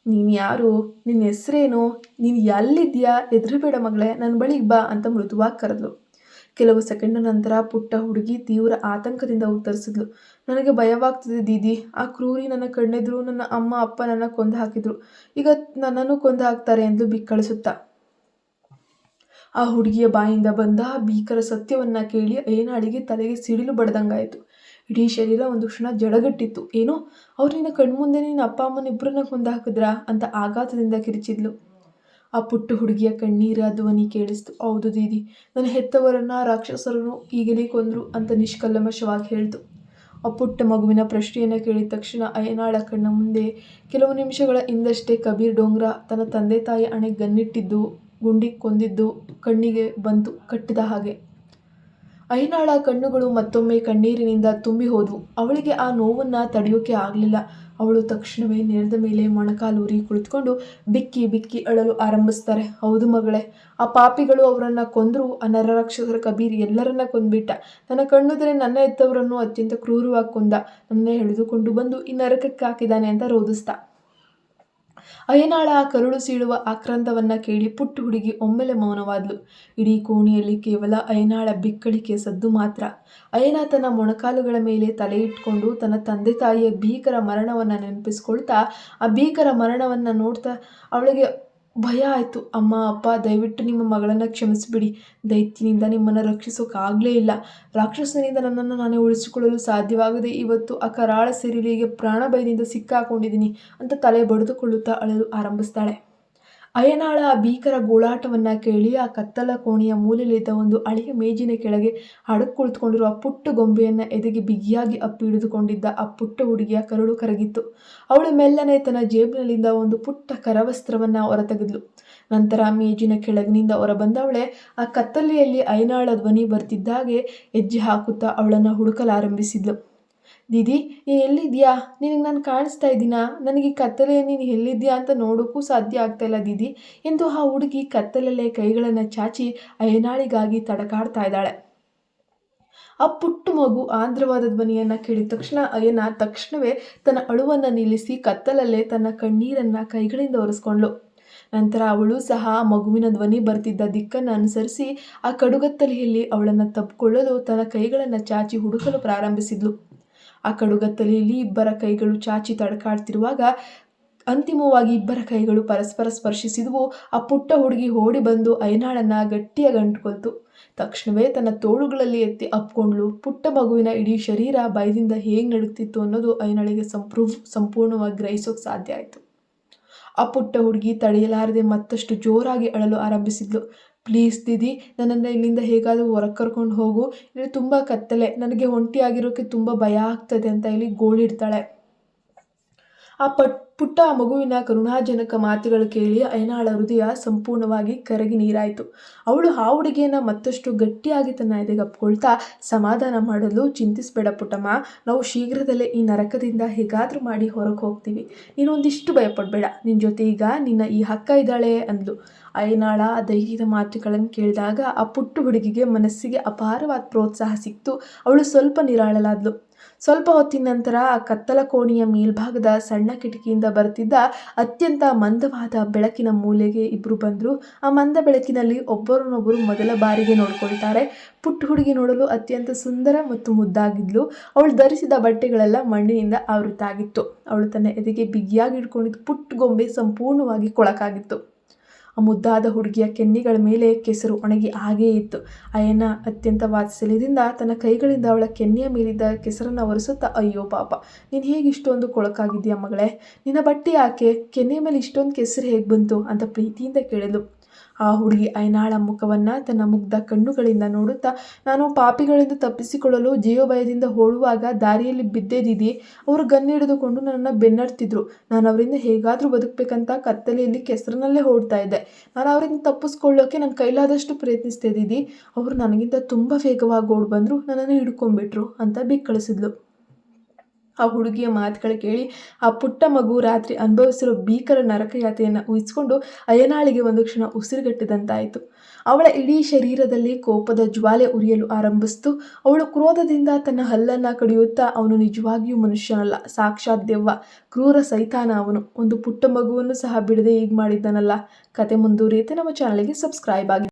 ನೀನು ಯಾರು, ನಿನ್ನ ಹೆಸರೇನು, ನೀನು ಎಲ್ಲಿದ್ಯಾ, ಹೆದರಬೇಡ ಮಗಳೇ, ನನ್ನ ಬಳಿಗೆ ಬಾ ಅಂತ ಮೃದುವಾಗಿ ಕರೆದ್ಲು. ಕೆಲವು ಸೆಕೆಂಡ್ ನಂತರ ಪುಟ್ಟ ಹುಡುಗಿ ತೀವ್ರ ಆತಂಕದಿಂದ ಉತ್ತರಿಸಿದ್ಲು, ನನಗೆ ಭಯವಾಗ್ತದೆ ದೀದಿ. ಆ ಕ್ರೂರಿ ನನ್ನ ಕಣ್ಣೆದ್ರು ನನ್ನ ಅಮ್ಮ ಅಪ್ಪ ನನ್ನ ಕೊಂದು ಹಾಕಿದ್ರು, ಈಗ ನನ್ನನ್ನು ಕೊಂದು ಹಾಕ್ತಾರೆ ಎಂದು ಬಿಕ್ಕಳಿಸುತ್ತಾ. ಆ ಹುಡುಗಿಯ ಬಾಯಿಂದ ಬಂದ ಭೀಕರ ಸತ್ಯವನ್ನ ಕೇಳಿ ಅಯ್ಯನಾಳಿಗೆ ತಲೆಗೆ ಸಿಡಿಲು ಬಡ್ದಂಗಾಯಿತು. ಇಡೀ ಶರೀರ ಒಂದು ಕ್ಷಣ ಜಡಗಟ್ಟಿತ್ತು. ಏನೋ ಅವ್ರು ನಿನ್ನ ಕಣ್ಮುಂದೆ ನಿನ್ನ ಅಪ್ಪ ಅಮ್ಮನ ಇಬ್ಬರನ್ನ ಕೊಂದು ಹಾಕಿದ್ರಾ ಅಂತ ಆಘಾತದಿಂದ ಕಿರಿಚಿದ್ಲು. ಆ ಪುಟ್ಟ ಹುಡುಗಿಯ ಕಣ್ಣೀರ ಧ್ವನಿ ಕೇಳಿಸ್ತು. ಹೌದು ದೀದಿ, ನನ್ನ ಹೆತ್ತವರನ್ನ ರಾಕ್ಷಸರನ್ನು ಈಗಲೇ ಕೊಂದ್ರು ಅಂತ ನಿಷ್ಕಲ್ಮಶವಾಗಿ ಹೇಳ್ತು. ಆ ಪುಟ್ಟ ಮಗುವಿನ ಪ್ರಶ್ನೆಯನ್ನು ಕೇಳಿದ ತಕ್ಷಣ ಅಯ್ಯನಾಳ ಕಣ್ಣ ಮುಂದೆ ಕೆಲವು ನಿಮಿಷಗಳ ಹಿಂದಷ್ಟೇ ಕಬೀರ್ ಡೋಂಗ್ರಾ ತನ್ನ ತಂದೆ ತಾಯಿ ಹಣೆಗೆ ಗನ್ನಿಟ್ಟಿದ್ದು, ಗುಂಡಿ ಕೊಂದಿದ್ದು ಕಣ್ಣಿಗೆ ಬಂತು ಕಟ್ಟಿದ ಹಾಗೆ. ಅಯ್ಯನಾಳ ಕಣ್ಣುಗಳು ಮತ್ತೊಮ್ಮೆ ಕಣ್ಣೀರಿನಿಂದ ತುಂಬಿ ಹೋದವು. ಅವಳಿಗೆ ಆ ನೋವನ್ನು ತಡೆಯೋಕೆ ಆಗಲಿಲ್ಲ. ಅವಳು ತಕ್ಷಣವೇ ನೆಲದ ಮೇಲೆ ಮೊಣಕಾಲೂರಿ ಕುಳಿತುಕೊಂಡು ಬಿಕ್ಕಿ ಬಿಕ್ಕಿ ಅಳಲು ಆರಂಭಿಸ್ತಾರೆ. ಹೌದು ಮಗಳೇ, ಆ ಪಾಪಿಗಳು ಅವರನ್ನು ಕೊಂದರು. ಆ ನರರಾಕ್ಷಸರ ಕಬೀರ್ ಎಲ್ಲರನ್ನ ಕೊಂದ್ಬಿಟ್ಟ. ನನ್ನ ಕಣ್ಣುದರೆ ನನ್ನ ಎತ್ತವರನ್ನು ಅತ್ಯಂತ ಕ್ರೂರವಾಗಿ ಕೊಂದ. ನನ್ನೇ ಎಳೆದುಕೊಂಡು ಬಂದು ಈ ನರಕಕ್ಕೆ ಹಾಕಿದ್ದಾನೆ ಅಂತ ರೋಧಿಸ್ತಾ. ಅಯ್ಯನಾಳ ಆ ಕರುಳು ಸೀಳುವ ಆಕ್ರಂದವನ್ನು ಕೇಳಿ ಪುಟ್ಟ ಹುಡುಗಿ ಒಮ್ಮೆಲೆ ಮೌನವಾದ್ಲು. ಇಡೀ ಕೋಣೆಯಲ್ಲಿ ಕೇವಲ ಅಯ್ಯನಾಳ ಬಿಕ್ಕಳಿಕೆ ಸದ್ದು ಮಾತ್ರ. ಅಯ್ಯನ ತನ್ನ ಮೊಣಕಾಲುಗಳ ಮೇಲೆ ತಲೆ ಇಟ್ಕೊಂಡು ತನ್ನ ತಂದೆ ತಾಯಿಯ ಭೀಕರ ಮರಣವನ್ನು ನೆನಪಿಸ್ಕೊಳ್ತಾ, ಆ ಭೀಕರ ಮರಣವನ್ನು ನೋಡ್ತಾ ಅವಳಿಗೆ ಭಯ ಆಯಿತು. ಅಮ್ಮ, ಅಪ್ಪ, ದಯವಿಟ್ಟು ನಿಮ್ಮ ಮಗಳನ್ನು ಕ್ಷಮಿಸಿಬಿಡಿ. ದೈತ್ಯನಿಂದ ನಿಮ್ಮನ್ನು ರಕ್ಷಿಸೋಕ್ಕಾಗಲೇ ಇಲ್ಲ. ರಾಕ್ಷಸನಿಂದ ನನ್ನನ್ನು ನಾನೇ ಉಳಿಸಿಕೊಳ್ಳಲು ಸಾಧ್ಯವಾಗದೆ ಇವತ್ತು ಆ ಕರಾಳ ಸಿರಿಲಿಗೆ ಪ್ರಾಣ ಭಯದಿಂದ ಸಿಕ್ಕಾಕೊಂಡಿದ್ದೀನಿ ಅಂತ ತಲೆ ಬಡಿದುಕೊಳ್ಳುತ್ತಾ ಅಳಲು ಆರಂಭಿಸ್ತಾಳೆ. ಅಯ್ಯನಾಳ ಆ ಭೀಕರ ಗೋಳಾಟವನ್ನು ಕೇಳಿ ಆ ಕತ್ತಲ ಕೋಣೆಯ ಮೂಲೆಯಲ್ಲಿದ್ದ ಒಂದು ಹಳೆಯ ಮೇಜಿನ ಕೆಳಗೆ ಅಡಕು ಕುಳಿತುಕೊಂಡಿರುವ ಆ ಪುಟ್ಟ ಗೊಂಬೆಯನ್ನು ಎದೆಗೆ ಬಿಗಿಯಾಗಿ ಅಪ್ಪಿ ಹಿಡಿದುಕೊಂಡಿದ್ದ ಆ ಪುಟ್ಟ ಹುಡುಗಿಯ ಕರುಳು ಕರಗಿತ್ತು. ಅವಳು ಮೆಲ್ಲನೆ ತನ್ನ ಜೇಬಿನಲ್ಲಿಂದ ಒಂದು ಪುಟ್ಟ ಕರವಸ್ತ್ರವನ್ನು ಹೊರತೆಗೆದ್ಲು. ನಂತರ ಮೇಜಿನ ಕೆಳಗಿನಿಂದ ಹೊರಬಂದವಳೆ ಆ ಕತ್ತಲೆಯಲ್ಲಿ ಅಯ್ಯನಾಳ ಧ್ವನಿ ಬರ್ತಿದ್ದಾಗೆ ಹೆಜ್ಜೆ ಹಾಕುತ್ತಾ ಅವಳನ್ನು ಹುಡುಕಲಾರಂಭಿಸಿದ್ಲು. ದೀದಿ, ನೀನು ಎಲ್ಲಿದ್ಯಾ? ನಿನಗೆ ನಾನು ಕಾಣಿಸ್ತಾ ಇದ್ದೀನಾ? ನನಗೆ ಕತ್ತಲೆಯಲ್ಲಿ ನೀನು ಎಲ್ಲಿದ್ಯಾ ಅಂತ ನೋಡೋಕ್ಕೂ ಸಾಧ್ಯ ಆಗ್ತಾಯಿಲ್ಲ ದೀದಿ ಎಂದು ಆ ಹುಡುಗಿ ಕತ್ತಲಲ್ಲೇ ಕೈಗಳನ್ನು ಚಾಚಿ ಅಯ್ಯನಾಳಿಗಾಗಿ ತಡಕಾಡ್ತಾ ಇದ್ದಾಳೆ. ಆ ಪುಟ್ಟ ಮಗು ಆಂಧ್ರವಾದ ಧ್ವನಿಯನ್ನು ಕೇಳಿದ ತಕ್ಷಣ ಅಯ್ಯನ ತಕ್ಷಣವೇ ತನ್ನ ಅಳುವನ್ನು ನಿಲ್ಲಿಸಿ ಕತ್ತಲಲ್ಲೇ ತನ್ನ ಕಣ್ಣೀರನ್ನು ಕೈಗಳಿಂದ ಒರೆಸ್ಕೊಂಡ್ಳು. ನಂತರ ಅವಳು ಸಹ ಮಗುವಿನ ಧ್ವನಿ ಬರ್ತಿದ್ದ ದಿಕ್ಕನ್ನು ಅನುಸರಿಸಿ ಆ ಕಡುಗತ್ತಲೆಯಲ್ಲಿ ಅವಳನ್ನು ತಬ್ಬಿಕೊಳ್ಳಲು ತನ್ನ ಕೈಗಳನ್ನು ಚಾಚಿ ಹುಡುಕಲು ಪ್ರಾರಂಭಿಸಿದ್ಲು. ಆ ಕಡುಗತ್ತಲೆಯಲ್ಲಿ ಇಬ್ಬರ ಕೈಗಳು ಚಾಚಿ ತಡಕಾಡ್ತಿರುವಾಗ ಅಂತಿಮವಾಗಿ ಇಬ್ಬರ ಕೈಗಳು ಪರಸ್ಪರ ಸ್ಪರ್ಶಿಸಿದವು. ಆ ಪುಟ್ಟ ಹುಡುಗಿ ಓಡಿ ಬಂದು ಅಯ್ಯನಾಳನ್ನು ಗಟ್ಟಿಯಾಗಿ ಅಂಟ್ಕೊಳ್ತು. ತಕ್ಷಣವೇ ತನ್ನ ತೋಳುಗಳಲ್ಲಿ ಎತ್ತಿ ಅಪ್ಕೊಂಡ್ಳು. ಪುಟ್ಟ ಮಗುವಿನ ಇಡೀ ಶರೀರ ಭಯದಿಂದ ಹೇಗೆ ನಡುಗ್ತಿತ್ತು ಅನ್ನೋದು ಅಯ್ಯನಾಳಿಗೆ ಸಂಪೂರ್ಣವಾಗಿ ಗ್ರಹಿಸೋಕೆ ಸಾಧ್ಯ ಆಯಿತು. ಆ ಪುಟ್ಟ ಹುಡುಗಿ ತಡೆಯಲಾರದೆ ಮತ್ತಷ್ಟು ಜೋರಾಗಿ ಅಳಲು ಆರಂಭಿಸಿದ್ಲು. ಪ್ಲೀಸ್ ದೀದಿ, ನನ್ನನ್ನು ಇಲ್ಲಿಂದ ಹೇಗಾದರೂ ಹೊರಗೆ ಕರ್ಕೊಂಡು ಹೋಗು. ಇಲ್ಲಿ ತುಂಬ ಕತ್ತಲೆ, ನನಗೆ ಒಂಟಿಯಾಗಿರೋಕ್ಕೆ ತುಂಬ ಭಯ ಆಗ್ತದೆ ಅಂತ ಹೇಳಿ ಗೋಳಿಡ್ತಾಳೆ. ಆ ಪುಟ್ಟ ಮಗುವಿನ ಕರುಣಾಜನಕ ಮಾತುಗಳು ಕೇಳಿ ಅಯ್ಯನಾಳ ಹೃದಯ ಸಂಪೂರ್ಣವಾಗಿ ಕರಗಿ ನೀರಾಯಿತು. ಅವಳು ಆ ಹುಡುಗಿಯನ್ನು ಮತ್ತಷ್ಟು ಗಟ್ಟಿಯಾಗಿ ತನ್ನ ಎದೆಗೆ ಅಪ್ಕೊಳ್ತಾ ಸಮಾಧಾನ ಮಾಡಲು, ಚಿಂತಿಸಬೇಡ ಪುಟ್ಟಮ್ಮ, ನಾವು ಶೀಘ್ರದಲ್ಲೇ ಈ ನರಕದಿಂದ ಹೇಗಾದರೂ ಮಾಡಿ ಹೊರಗೆ ಹೋಗ್ತೀವಿ. ನೀನು ಒಂದಿಷ್ಟು ಭಯಪಡಬೇಡ, ನಿನ್ನ ಜೊತೆ ಈಗ ನಿನ್ನ ಈ ಅಕ್ಕ ಇದ್ದಾಳೆ ಅಂದ್ಲು. ಅಯ್ಯನಾಳ ಆ ಧೈರ್ಯದ ಮಾತುಗಳನ್ನು ಕೇಳಿದಾಗ ಆ ಪುಟ್ಟ ಹುಡುಗಿಗೆ ಮನಸ್ಸಿಗೆ ಅಪಾರವಾದ ಪ್ರೋತ್ಸಾಹ ಸಿಕ್ತು. ಅವಳು ಸ್ವಲ್ಪ ನಿರಾಳಲಾದ್ಲು. ಸ್ವಲ್ಪ ಹೊತ್ತಿನ ನಂತರ ಆ ಕತ್ತಲ ಕೋಣೆಯ ಮೇಲ್ಭಾಗದ ಸಣ್ಣ ಕಿಟಕಿಯಿಂದ ಬರ್ತಿದ್ದ ಅತ್ಯಂತ ಮಂದವಾದ ಬೆಳಕಿನ ಮೂಲೆಗೆ ಇಬ್ಬರು ಬಂದರು. ಆ ಮಂದ ಬೆಳಕಿನಲ್ಲಿ ಒಬ್ಬರನ್ನೊಬ್ಬರು ಮೊದಲ ಬಾರಿಗೆ ನೋಡ್ಕೊಳ್ತಾರೆ. ಪುಟ್ಟ ಹುಡುಗಿ ನೋಡಲು ಅತ್ಯಂತ ಸುಂದರ ಮತ್ತು ಮುದ್ದಾಗಿದ್ಲು. ಅವಳು ಧರಿಸಿದ ಬಟ್ಟೆಗಳೆಲ್ಲ ಮಣ್ಣಿನಿಂದ ಆವೃತ ಆಗಿತ್ತು. ಅವಳು ತನ್ನ ಎದೆಗೆ ಬಿಗಿಯಾಗಿ ಹಿಡ್ಕೊಂಡಿದ್ದು ಪುಟ್ಟ ಗೊಂಬೆ ಸಂಪೂರ್ಣವಾಗಿ ಕೊಳಕಾಗಿತ್ತು. ಆ ಮುದ್ದಾದ ಹುಡುಗಿಯ ಕೆನ್ನೆಗಳ ಮೇಲೆ ಕೆಸರು ಒಣಗಿ ಹಾಗೇ ಇತ್ತು. ಅಯ್ಯನ ಅತ್ಯಂತ ವಾತ್ಸಲ್ಯದಿಂದ ತನ್ನ ಕೈಗಳಿಂದ ಅವಳ ಕೆನ್ನೆಯ ಮೇಲಿದ್ದ ಕೆಸರನ್ನು ಒರೆಸುತ್ತಾ, ಅಯ್ಯೋ ಪಾಪ, ನೀನು ಹೇಗೆ ಇಷ್ಟೊಂದು ಕೊಳಕಾಗಿದ್ದೀಯ ಮಗಳೇ? ನಿನ್ನ ಬಟ್ಟೆ ಯಾಕೆ? ಕೆನ್ನೆಯ ಮೇಲೆ ಇಷ್ಟೊಂದು ಕೆಸರು ಹೇಗೆ ಬಂತು ಅಂತ ಪ್ರೀತಿಯಿಂದ ಕೇಳಿದ್ಲು. ಆ ಹುಡುಗಿ ಅಯ್ಯನಾಳ ಮುಖವನ್ನು ತನ್ನ ಮುಗ್ಧ ಕಣ್ಣುಗಳಿಂದ ನೋಡುತ್ತಾ, ನಾನು ಪಾಪಿಗಳಿಂದ ತಪ್ಪಿಸಿಕೊಳ್ಳಲು ಜೀವಭಯದಿಂದ ಓಡುವಾಗ ದಾರಿಯಲ್ಲಿ ಬಿದ್ದೆದಿದ್ದಿ. ಅವರು ಗನ್ ಹಿಡಿದುಕೊಂಡು ನನ್ನನ್ನು ಬೆನ್ನಡ್ತಿದ್ರು. ನಾನು ಅವರಿಂದ ಹೇಗಾದರೂ ಬದುಕಬೇಕಂತ ಕತ್ತಲೆಯಲ್ಲಿ ಕೆಸರಿನಲ್ಲೇ ಓಡ್ತಾ ಇದ್ದೆ. ನಾನು ಅವರಿಂದ ತಪ್ಪಿಸ್ಕೊಳ್ಳೋಕೆ ನನ್ನ ಕೈಲಾದಷ್ಟು ಪ್ರಯತ್ನಿಸ್ತಾ ಇದ್ದಿದ್ದಿ. ಅವರು ನನಗಿಂತ ತುಂಬ ವೇಗವಾಗಿ ಓಡಿ ಬಂದರು, ನನ್ನನ್ನು ಹಿಡ್ಕೊಂಡ್ಬಿಟ್ರು ಅಂತ ಬಿಕ್ಕಳಿಸಿದ್ಲು. ಆ ಹುಡುಗಿಯ ಮಾತುಗಳು ಕೇಳಿ ಆ ಪುಟ್ಟ ಮಗು ರಾತ್ರಿ ಅನುಭವಿಸಿರೋ ಭೀಕರ ನರಕಯಾತೆಯನ್ನು ಊಹಿಸಿಕೊಂಡು ಅಯ್ಯನಾಳಿಗೆ ಒಂದು ಕ್ಷಣ ಉಸಿರುಗಟ್ಟಿದಂತಾಯಿತು. ಅವಳ ಇಡೀ ಶರೀರದಲ್ಲಿ ಕೋಪದ ಜ್ವಾಲೆ ಉರಿಯಲು ಆರಂಭಿಸಿತು. ಅವಳು ಕ್ರೋಧದಿಂದ ತನ್ನ ಹಲ್ಲನ್ನು ಕಡಿಯುತ್ತಾ, ಅವನು ನಿಜವಾಗಿಯೂ ಮನುಷ್ಯನಲ್ಲ, ಸಾಕ್ಷಾತ್ ದೆವ್ವ, ಕ್ರೂರ ಸೈತಾನ ಅವನು, ಒಂದು ಪುಟ್ಟ ಮಗುವನ್ನು ಸಹ ಬಿಡದೆ ಹೀಗೆ ಮಾಡಿದ್ದಾನಲ್ಲ. ಕತೆ ಮುಂದುವರಿಯುತ್ತೆ. ನಮ್ಮ ಚಾನಲ್ಗೆ ಸಬ್ಸ್ಕ್ರೈಬ್ ಆಗಿ.